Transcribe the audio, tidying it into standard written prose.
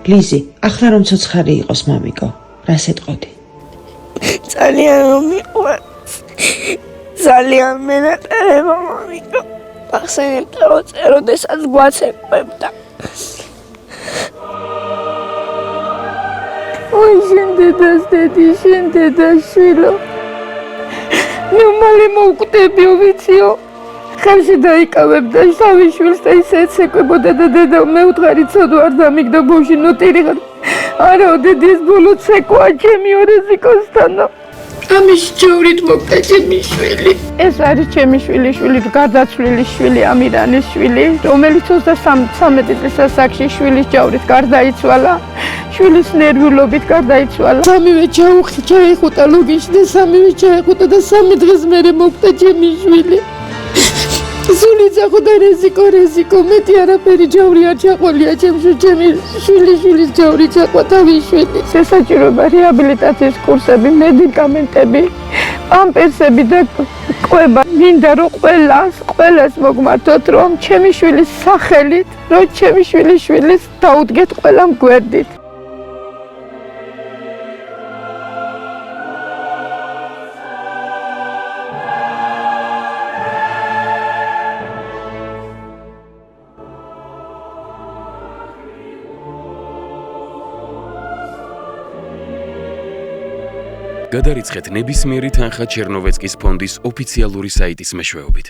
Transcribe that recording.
ლიზი, ახლა რომ ცოცხალი იყოს მამიკო, რას ეტყოდი? ძალიან რომ მიყვარს. ძალიან მენატერება მამიკო. ახსენებ და როდესაც გვაცეკვებდა. ой, შენ დედას დედი, შენ დედას შვილო. მე მალე მოვკვდებიო, ვიციო. ხელში დაიკავებ და შავი შვილს და ისე ეცეკვებოდა და დედა მეუთხარი ცოდვა არ დამიგდა ბავში ნოტირიღად. არა, დედი ეს ბოლო ცეკვა ჩემი ორეზიკოსთანო. ამის ჯოვრით მოკდა ჩემი შვილი. ეს არის ჩემი შვილი, გარდაცვლილი შვილი, ამირანის შვილი, რომელიც 23 წლის ასაკში შვილის ჯავრით გარდაიცვალა. შვილის ნერვიულობით გარდაიცვალა. სამივე ჩაიხუტა ლოგინში და სამივე ჩაიხუტა და 3 დღეს მერე მოკდა ჩემი შვილი. სულიც ახოდა რეზიკო, მეტი არაფერი ჯავრი არ ჩაყოლია ჩემში, ჩემი შვილის ჯავრი ჩაყვა თავის შვილი. შესაჭიროება რეაბილიტაციის კურსები, მედიკამენტები, პამპერსები და ყვება. მინდა რომ ყველას მოგმართოთ, რომ ჩემი შვილის სახელით, რომ ჩემი შვილის დაუდგეთ ყველამ გვერდით. გადარიცხეთ ნებისმიერი თანხა ჩერნოვეცკის ფონდის ოფიციალური საიტის მეშვეობით.